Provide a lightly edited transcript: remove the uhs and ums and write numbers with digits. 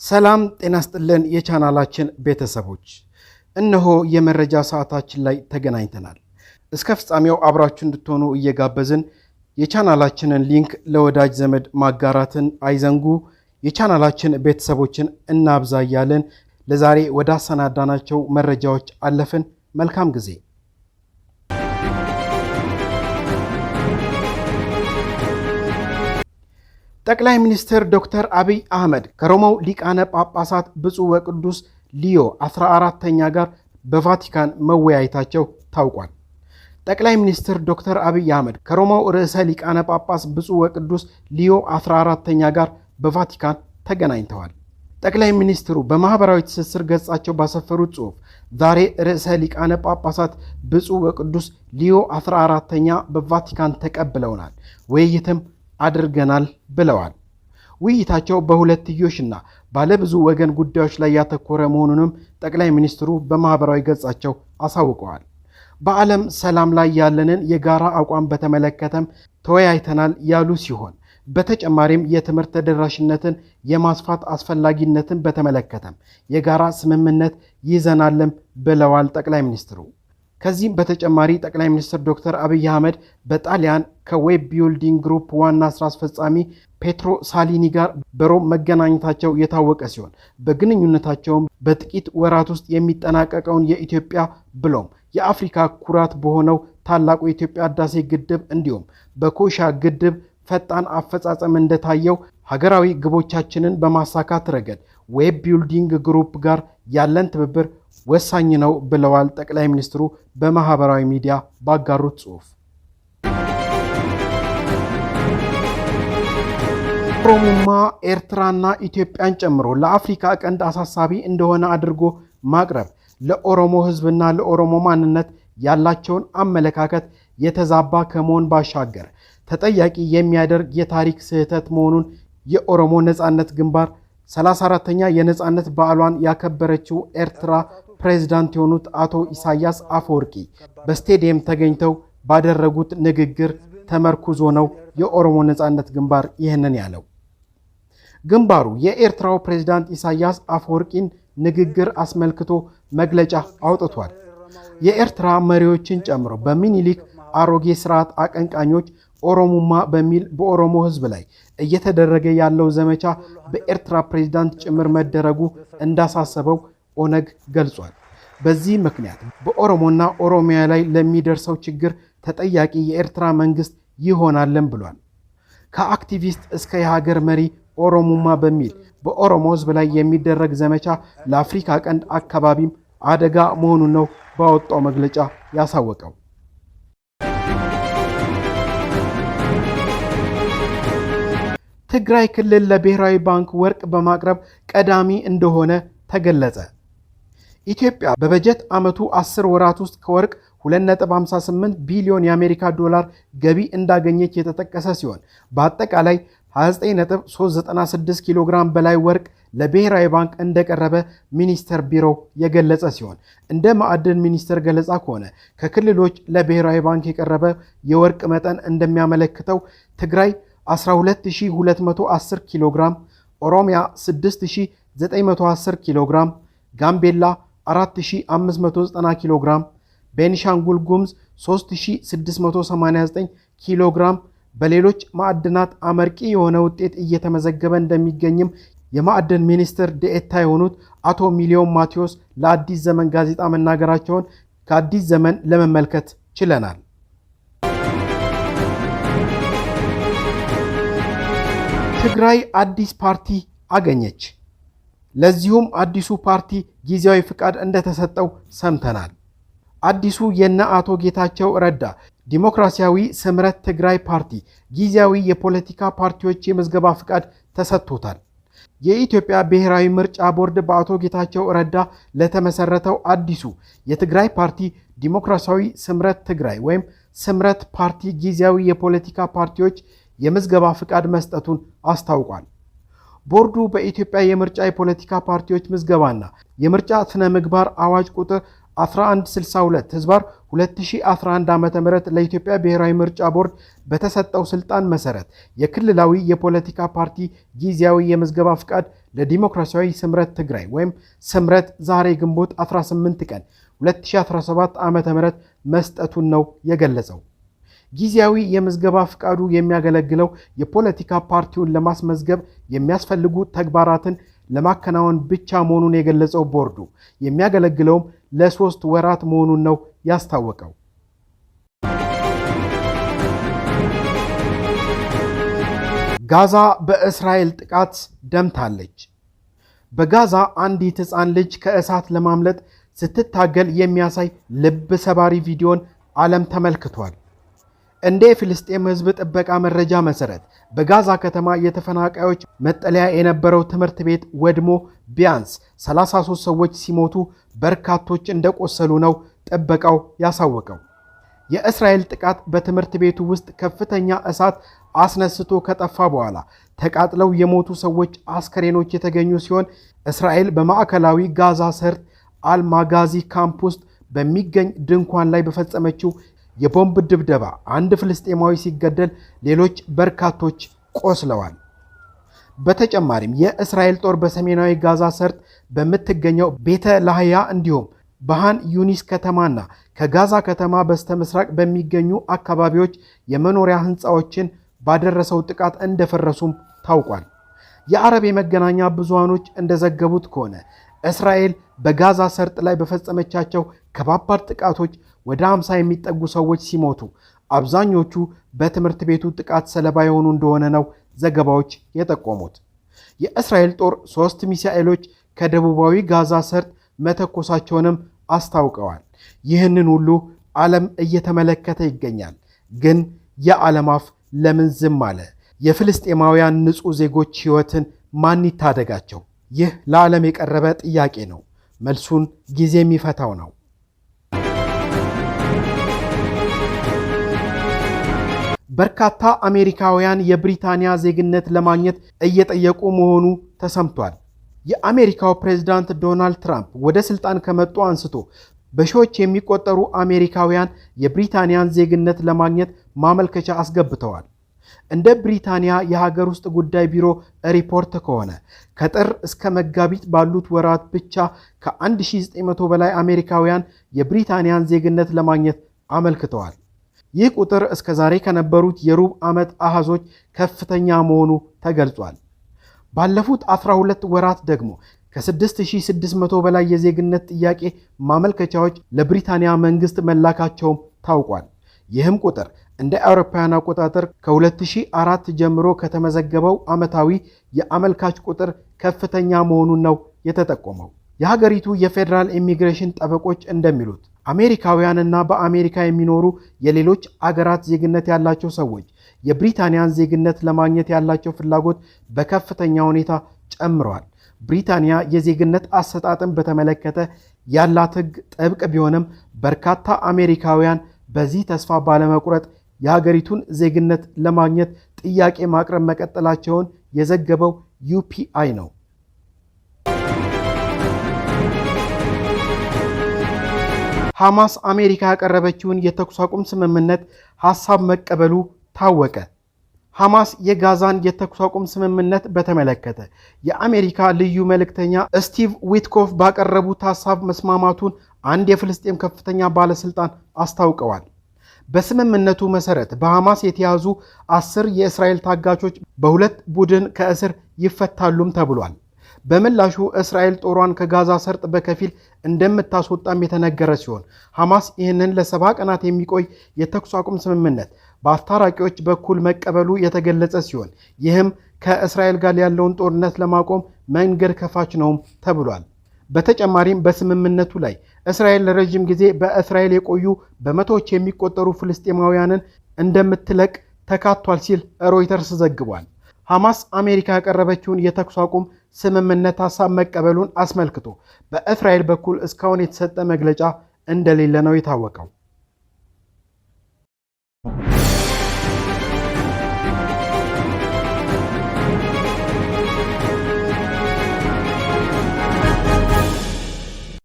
ሰላም ጤና ይስጥልን የቻናላችን ቤተሰቦች፣ እነሆ የመረጃ ሰዓታችን ላይ ተገናኝተናል። እስከ ፍጻሜው አብራችሁ እንድትሆኑ እየጋበዝን የቻናላችንን ሊንክ ለወዳጅ ዘመድ ማጋራትን አይዘንጉ። የቻናላችን ቤተሰቦችን እናብዛ እያልን ለዛሬ ወደ አሰናዳናቸው መረጃዎች አለፍን። መልካም ጊዜ። ጠቅላይ ሚኒስትር ዶክተር አብይ አህመድ ከሮማው ሊቃነ ጳጳሳት ብፁዕ ወቅዱስ ሊዮ 14ኛ ጋር በቫቲካን መወያየታቸው ታውቋል። ጠቅላይ ሚኒስትር ዶክተር አብይ አህመድ ከሮማው ርዕሰ ሊቃነ ጳጳስ ብፁዕ ወቅዱስ ሊዮ 14ኛ ጋር በቫቲካን ተገናኝተዋል። ጠቅላይ ሚኒስትሩ በማህበራዊ ትስስር ገጻቸው ባሰፈሩት ጽሑፍ ዛሬ ርዕሰ ሊቃነ ጳጳሳት ብፁዕ ወቅዱስ ሊዮ 14ኛ በቫቲካን ተቀብለውናል፣ ውይይትም አድርገናል ብለዋል። ውይይታቸው በሁለትዮሽና ባለብዙ ወገን ጉዳዮች ላይ ያተኮረ መሆኑንም ጠቅላይ ሚኒስትሩ በማህበራዊ ገጻቸው አሳውቀዋል። በዓለም ሰላም ላይ ያለንን የጋራ አቋም በተመለከተም ተወያይተናል ያሉ ሲሆን በተጨማሪም የትምህርት ተደራሽነትን የማስፋት አስፈላጊነትን በተመለከተም የጋራ ስምምነት ይዘናልም ብለዋል ጠቅላይ ሚኒስትሩ። ከዚህም በተጨማሪ ጠቅላይ ሚኒስትር ዶክተር አብይ አህመድ በጣሊያን ከዌብ ቢልዲንግ ግሩፕ ዋና ስራ አስፈጻሚ ፔትሮ ሳሊኒ ጋር በሮም መገናኘታቸው የታወቀ ሲሆን በግንኙነታቸውም በጥቂት ወራት ውስጥ የሚጠናቀቀውን የኢትዮጵያ ብሎም የአፍሪካ ኩራት በሆነው ታላቁ የኢትዮጵያ ህዳሴ ግድብ እንዲሁም በኮይሻ ግድብ ፈጣን አፈጻጸም እንደታየው ሀገራዊ ግቦቻችንን በማሳካት ረገድ ዌብ ቢልዲንግ ግሩፕ ጋር ያለን ትብብር ወሳኝ ነው ብለዋል ጠቅላይ ሚኒስትሩ በማህበራዊ ሚዲያ ባጋሩት ጽሑፍ። ኦሮሞማ ኤርትራና ኢትዮጵያን ጨምሮ ለአፍሪካ ቀንድ አሳሳቢ እንደሆነ አድርጎ ማቅረብ ለኦሮሞ ህዝብና ለኦሮሞ ማንነት ያላቸውን አመለካከት የተዛባ ከመሆን ባሻገር ተጠያቂ የሚያደርግ የታሪክ ስህተት መሆኑን የኦሮሞ ነጻነት ግንባር 34ኛ የነጻነት በዓሏን ያከበረችው ኤርትራ ፕሬዝዳንት የሆኑት አቶ ኢሳያስ አፈወርቂ በስቴዲየም ተገኝተው ባደረጉት ንግግር ተመርኩዞ ነው የኦሮሞ ነጻነት ግንባር ይህንን ያለው። ግንባሩ የኤርትራው ፕሬዝዳንት ኢሳያስ አፈወርቂን ንግግር አስመልክቶ መግለጫ አውጥቷል። የኤርትራ መሪዎችን ጨምሮ በሚኒሊክ አሮጌ ስርዓት አቀንቃኞች ኦሮሞማ በሚል በኦሮሞ ህዝብ ላይ እየተደረገ ያለው ዘመቻ በኤርትራ ፕሬዝዳንት ጭምር መደረጉ እንዳሳሰበው ኦነግ ገልጿል። በዚህ ምክንያት በኦሮሞና ኦሮሚያ ላይ ለሚደርሰው ችግር ተጠያቂ የኤርትራ መንግስት ይሆናልን ብሏል። ከአክቲቪስት እስከ የሀገር መሪ ኦሮሞማ በሚል በኦሮሞ ህዝብ ላይ የሚደረግ ዘመቻ ለአፍሪካ ቀንድ አካባቢም አደጋ መሆኑን ነው ባወጣው መግለጫ ያሳወቀው። ትግራይ ክልል ለብሔራዊ ባንክ ወርቅ በማቅረብ ቀዳሚ እንደሆነ ተገለጸ። ኢትዮጵያ በበጀት ዓመቱ 10 ወራት ውስጥ ከወርቅ 2.58 ቢሊዮን የአሜሪካ ዶላር ገቢ እንዳገኘች የተጠቀሰ ሲሆን በአጠቃላይ 29.396 ኪሎ ግራም በላይ ወርቅ ለብሔራዊ ባንክ እንደቀረበ ሚኒስቴር ቢሮው የገለጸ ሲሆን እንደ ማዕድን ሚኒስቴር ገለጻ ከሆነ ከክልሎች ለብሔራዊ ባንክ የቀረበ የወርቅ መጠን እንደሚያመለክተው ትግራይ 12210 ኪሎ ግራም፣ ኦሮሚያ 6910 ኪሎ ግራም፣ ጋምቤላ 4590 ኪሎ ግራም፣ ቤኒሻንጉል ጉሙዝ 3689 ኪሎ ግራም በሌሎች ማዕድናት አመርቂ የሆነ ውጤት እየተመዘገበ እንደሚገኝም የማዕድን ሚኒስትር ዴኤታ የሆኑት አቶ ሚሊዮን ማቴዎስ ለአዲስ ዘመን ጋዜጣ መናገራቸውን ከአዲስ ዘመን ለመመልከት ችለናል። ትግራይ አዲስ ፓርቲ አገኘች። ለዚሁም አዲሱ ፓርቲ ጊዜያዊ ፍቃድ እንደተሰጠው ሰምተናል። አዲሱ የነ አቶ ጌታቸው ረዳ ዲሞክራሲያዊ ስምረት ትግራይ ፓርቲ ጊዜያዊ የፖለቲካ ፓርቲዎች የምዝገባ ፍቃድ ተሰጥቶታል። የኢትዮጵያ ብሔራዊ ምርጫ ቦርድ በአቶ ጌታቸው ረዳ ለተመሰረተው አዲሱ የትግራይ ፓርቲ ዲሞክራሲያዊ ስምረት ትግራይ ወይም ስምረት ፓርቲ ጊዜያዊ የፖለቲካ ፓርቲዎች የምዝገባ ፍቃድ መስጠቱን አስታውቋል። ቦርዱ በኢትዮጵያ የምርጫ የፖለቲካ ፓርቲዎች ምዝገባና የምርጫ ስነ ምግባር አዋጅ ቁጥር 1162 ህዝባር 2011 ዓ.ም ለኢትዮጵያ ብሔራዊ ምርጫ ቦርድ በተሰጠው ስልጣን መሰረት የክልላዊ የፖለቲካ ፓርቲ ጊዜያዊ የምዝገባ ፍቃድ ለዲሞክራሲያዊ ስምረት ትግራይ ወይም ስምረት ዛሬ ግንቦት 18 ቀን 2017 ዓ.ም መስጠቱን ነው የገለጸው። ጊዜያዊ የምዝገባ ፍቃዱ የሚያገለግለው የፖለቲካ ፓርቲውን ለማስመዝገብ የሚያስፈልጉ ተግባራትን ለማከናወን ብቻ መሆኑን የገለጸው ቦርዱ የሚያገለግለውም ለ3 ወራት መሆኑን ነው ያስታወቀው። ጋዛ በእስራኤል ጥቃት ደምታለች። በጋዛ አንዲት ሕፃን ልጅ ከእሳት ለማምለጥ ስትታገል የሚያሳይ ልብ ሰባሪ ቪዲዮን ዓለም ተመልክቷል። እንደ የፍልስጤም ሕዝብ ጥበቃ መረጃ መሰረት በጋዛ ከተማ የተፈናቃዮች መጠለያ የነበረው ትምህርት ቤት ወድሞ ቢያንስ 33 ሰዎች ሲሞቱ በርካቶች እንደቆሰሉ ነው ጥበቃው ያሳወቀው። የእስራኤል ጥቃት በትምህርት ቤቱ ውስጥ ከፍተኛ እሳት አስነስቶ ከጠፋ በኋላ ተቃጥለው የሞቱ ሰዎች አስከሬኖች የተገኙ ሲሆን እስራኤል በማዕከላዊ ጋዛ ሰርጥ አልማጋዚ ካምፕ ውስጥ በሚገኝ ድንኳን ላይ በፈጸመችው የቦምብ ድብደባ አንድ ፍልስጤማዊ ሲገደል ሌሎች በርካቶች ቆስለዋል። በተጨማሪም የእስራኤል ጦር በሰሜናዊ ጋዛ ሰርጥ በምትገኘው ቤተ ላህያ እንዲሁም በሃን ዩኒስ ከተማና ከጋዛ ከተማ በስተምስራቅ በሚገኙ አካባቢዎች የመኖሪያ ህንፃዎችን ባደረሰው ጥቃት እንደፈረሱም ታውቋል። የአረብ የመገናኛ ብዙሃኖች እንደዘገቡት ከሆነ እስራኤል በጋዛ ሰርጥ ላይ በፈጸመቻቸው ከባባድ ጥቃቶች ወደ 50 የሚጠጉ ሰዎች ሲሞቱ አብዛኞቹ በትምህርት ቤቱ ጥቃት ሰለባ የሆኑ እንደሆነ ነው ዘገባዎች የጠቆሙት። የእስራኤል ጦር 3 ሚሳኤሎች ከደቡባዊ ጋዛ ሰርጥ መተኮሳቸውንም አስታውቀዋል። ይህንን ሁሉ ዓለም እየተመለከተ ይገኛል። ግን የዓለም አፍ ለምን ዝም አለ? የፍልስጤማውያን ንጹህ ዜጎች ሕይወትን ማን ይታደጋቸው? ይህ ለዓለም የቀረበ ጥያቄ ነው። መልሱን ጊዜ የሚፈታው ነው። በርካታ አሜሪካውያን የብሪታንያ ዜግነት ለማግኘት እየጠየቁ መሆኑ ተሰምቷል። የአሜሪካው ፕሬዝዳንት ዶናልድ ትራምፕ ወደ ስልጣን ከመጡ አንስቶ በሺዎች የሚቆጠሩ አሜሪካውያን የብሪታንያን ዜግነት ለማግኘት ማመልከቻ አስገብተዋል። እንደ ብሪታንያ የሀገር ውስጥ ጉዳይ ቢሮ ሪፖርት ከሆነ ከጥር እስከ መጋቢት ባሉት ወራት ብቻ ከ1900 በላይ አሜሪካውያን የብሪታንያን ዜግነት ለማግኘት አመልክተዋል። ይህ ቁጥር እስከ ዛሬ ከነበሩት የሩብ ዓመት አሃዞች ከፍተኛ መሆኑ ተገልጿል። ባለፉት 12 ወራት ደግሞ ከ6600 በላይ የዜግነት ጥያቄ ማመልከቻዎች ለብሪታንያ መንግስት መላካቸውም ታውቋል። ይህም ቁጥር እንደ አውሮፓውያን አቆጣጠር ከ2004 ጀምሮ ከተመዘገበው ዓመታዊ የአመልካች ቁጥር ከፍተኛ መሆኑን ነው የተጠቆመው። የሀገሪቱ የፌዴራል ኢሚግሬሽን ጠበቆች እንደሚሉት አሜሪካውያንና በአሜሪካ የሚኖሩ የሌሎች አገራት ዜግነት ያላቸው ሰዎች የብሪታንያን ዜግነት ለማግኘት ያላቸው ፍላጎት በከፍተኛ ሁኔታ ጨምሯል። ብሪታንያ የዜግነት አሰጣጥን በተመለከተ ያላት ሕግ ጥብቅ ቢሆንም በርካታ አሜሪካውያን በዚህ ተስፋ ባለመቁረጥ የሀገሪቱን ዜግነት ለማግኘት ጥያቄ ማቅረብ መቀጠላቸውን የዘገበው ዩፒአይ ነው። ሐማስ አሜሪካ ያቀረበችውን የተኩስ አቁም ስምምነት ሐሳብ መቀበሉ ታወቀ። ሐማስ የጋዛን የተኩስ አቁም ስምምነት በተመለከተ የአሜሪካ ልዩ መልእክተኛ ስቲቭ ዊትኮፍ ባቀረቡት ሐሳብ መስማማቱን አንድ የፍልስጤም ከፍተኛ ባለስልጣን አስታውቀዋል። በስምምነቱ መሰረት በሐማስ የተያዙ 10 የእስራኤል ታጋቾች በሁለት ቡድን ከእስር ይፈታሉም ተብሏል። በምላሹ እስራኤል ጦሯን ከጋዛ ሰርጥ በከፊል እንደምታስወጣም የተነገረ ሲሆን ሐማስ ይህንን ለ70 ቀናት የሚቆይ የተኩስ አቁም ስምምነት በአስታራቂዎች በኩል መቀበሉ የተገለጸ ሲሆን ይህም ከእስራኤል ጋር ያለውን ጦርነት ለማቆም መንገድ ከፋች ነውም ተብሏል። በተጨማሪም በስምምነቱ ላይ እስራኤል ለረጅም ጊዜ በእስራኤል የቆዩ በመቶዎች የሚቆጠሩ ፍልስጤማውያንን እንደምትለቅ ተካቷል ሲል ሮይተርስ ዘግቧል። ሐማስ አሜሪካ ያቀረበችውን የተኩስ አቁም ስምምነት ሐሳብ መቀበሉን አስመልክቶ በእስራኤል በኩል እስካሁን የተሰጠ መግለጫ እንደሌለ ነው የታወቀው።